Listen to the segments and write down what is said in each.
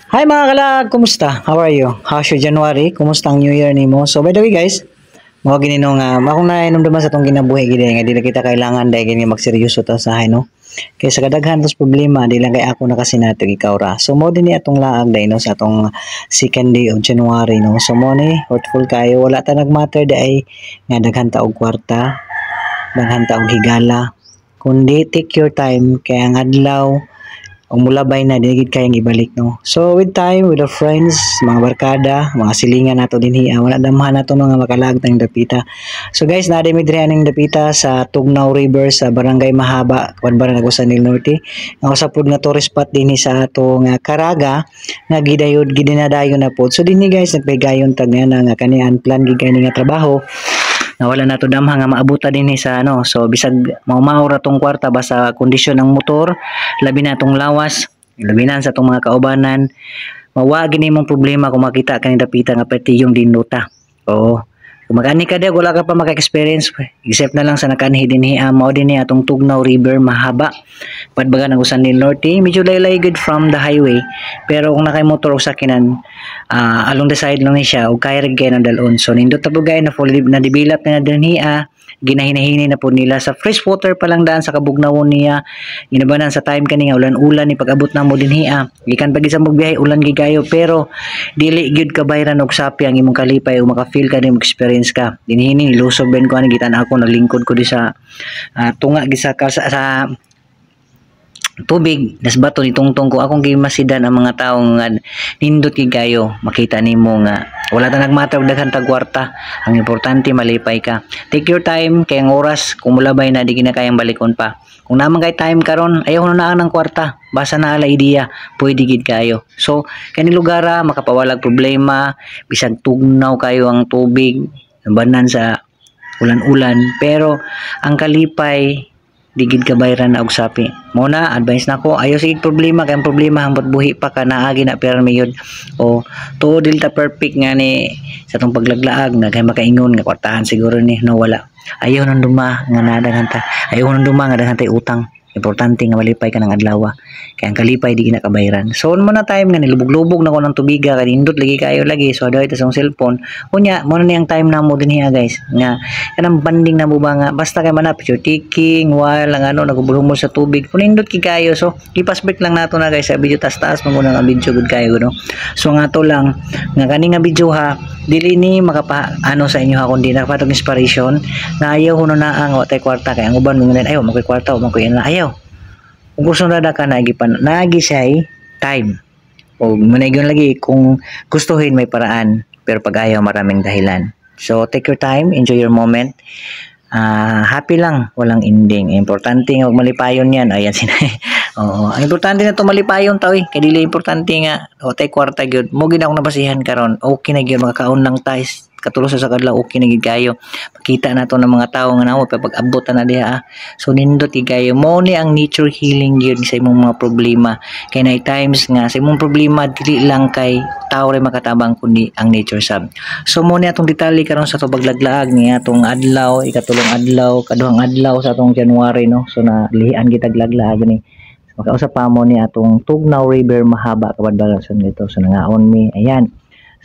Hi mga kalag, kumusta? How are you? How's your January? Kumusta ang New Year nimo? So by the way guys, mao gini no nga akong nainumduman sa tong ginabuhi gid nga dili kita kailangan dai gini magseryoso ta sa no. Kay sa kadaghan tos problema di lang kay ako nakasinatog ikaw ra. So mo dinhi atong laag dai no sa atong second day of January no. So mo ni hurtful kayo wala ta nagmatter dai nga daghan ta og kwarta, daghan ta og higala. Kundi take your time kay ang adlaw o mulabay na digid kayang ibalik no. So with time with our friends, mga barkada, mga silingan nato dinhi wala damhan nato no nga makalag tayong dapita. So guys, na mi diri aning dapita sa Tugnaw River sa Barangay Mahaba, Barangay Agusan del Norte. Nga usapod nga tourist spot dinhi sa ato nga Caraga nga gidayod gidinadayon na pod. So dinhi guys nagpaygayon tag nga kani unplanned gid kani nga trabaho na wala na to damha nga maabuta dinhi sa ano. So bisag maumaw tong kwarta basta kondisyon ng motor, labi na tong lawas, labi na sa tong mga kaubanan, mawagi nimong problema kung makita ka ni dapita nga pati yung dinuta. Oo. Kung magani ka di, wala ka pa maka-experience. Except na lang sa nakanhi dinhi, mao dinhi atong Tugnaw River, mahaba. Padbagan ang Agusan del Norte, medyo laylay good from the highway. Pero kung nakay motor o sakinan, along the side lang ni siya, o kaya rin kayo ng dalon. So, nindot na po gaya na full na develop na dinhi, ginahinahinay na po nila sa fresh water pa lang daan sa kabugnawon niya ginabanan sa time kani nga ulan-ulan ni pag-abot na mo dinhi gikan pag sa magbiyahe ulan gigayo pero dili gyud ka bayran og sapi ang imong kalipay o maka-feel ka ning experience ka dinhi ni lusog ben ko ani gitan ako naglingkod ko di sa tunga gi sa tubig nas bato ni tungtong ko akong gimasidan ang mga tawo nga nindot gigayo makita nimo nga wala ta nagmatter og daghan tag kwarta ang importante malipay ka take your time kay ang oras kung mulabay na di kinakayang balikon pa kung naman kay time karon ayaw na ng kwarta basa na ala ideya pwede gid kayo so kani lugara makapawalag problema bisag tugnaw kayo ang tubig banan sa ulan-ulan pero ang kalipay digid ka bayran na og sapi muna advice nako ayo sige problema kay problema hambot buhi pa ka naagi na pero mayod o tuod ta perfect nga ni sa tong paglaglaag nga kay makaingon nga kwartahan siguro ni no wala ayaw nang duma nga nadaghan ta ayaw nang duma nga daghan tay utang importante nga malipay ka ng adlaw kay ang kalipay di kinakabayran so mo na time nga nilubog-lubog na ko ng tubiga kay indot lagi kayo lagi so daw ita sa cellphone unya mo na niyang time na mo dinhi guys nga kanang banding na mo ba nga basta kay manap picture taking while ang ano nagubulumol sa tubig kun indot ki kayo so ipas break lang nato na guys sa video taas-taas mo nga video good kayo no so nga to lang nga kani nga video dili ni makapa ano sa inyo kundi nakapatog inspiration na ayaw huno na ang watay kwarta kay ang uban mo ayaw magkoy kwarta o magkoy na ayaw kung gusto na ka nagi say time o manaygon lagi kung gustuhin may paraan pero pag ayaw maraming dahilan so take your time enjoy your moment happy lang walang ending importante nga malipayon yan ayan sinay oo ang importante na to malipayon taw kay dili importante nga o tay kwarta gyud mo gid akong nabasihan karon okay na gyud makakaon lang tayo katulos sa kadlaw okay na gid kayo makita nato ng mga tawo nga nawo pag abot na diha so nindot gid kayo mo ni ang nature healing gyud sa imong mga problema kay na times nga sa imong problema dili lang kay tawo ray makatabang kundi ang nature sab so mo ni atong detalye karon sa to paglaglaag ni atong adlaw ikatulong adlaw kaduhang adlaw sa atong January no so na lihian kitag laglaag ni makausap pa mo ni atong Tugnaw River mahaba kabadbalason dito so nangaon mi ayan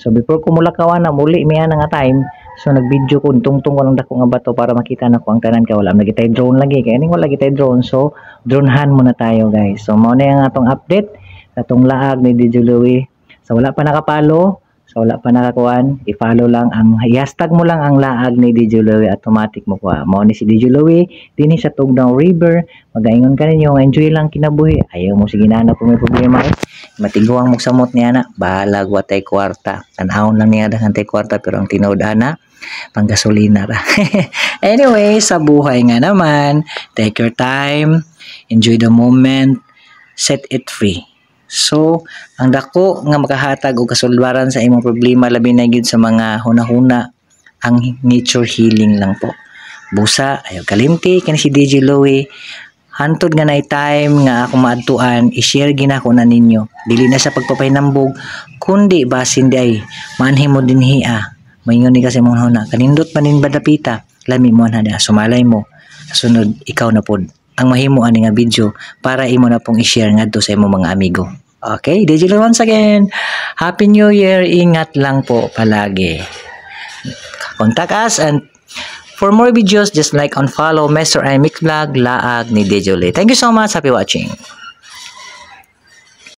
so before ko mulakawan na muli miya na nga time so nag-video ko tungtong ko lang dako nga bato para makita na ko ang tanan ka wala nagitay drone lagi kay ning wala gitay drone so dronehan muna tayo guys so mao na ang atong update sa atong laag ni DJ Louie so wala pa nakapalo so wala pa nakakuan i-follow lang ang hashtag mo lang ang laag ni DJ Louie automatic mo kuha mao ni si DJ Louie dinhi sa Tugnaw River magaingon ka ninyo enjoy lang kinabuhi ayaw mo sige na kung may problema matiguang mo samot niya na bahalag watay kwarta tanawon lang niya daghang tay kwarta pero ang tinod ana pang gasolina ra anyway sa buhay nga naman take your time enjoy the moment set it free so ang dako nga makahatag og kasulbaran sa imong problema labi na gyud sa mga hunahuna ang nature healing lang po busa ayo kalimti kani si DJ Louie hantod nga nay time nga ako maadtuan i-share ginako na ninyo dili na sa pagpapahinambog kundi basin di ay manhim mo dinhi maingon ni kasi mo na kanindot manin badapita lami mo na sumalay mo sunod ikaw na pod ang mahimo ani nga video para imo na pong i-share ngadto sa imong mga amigo Okay, DJ once again. Happy New Year. Ingat lang po palagi. Contact us and for more videos, just like and follow Mr. I Mix Vlog, Laag ni DJ. Thank you so much. Happy watching.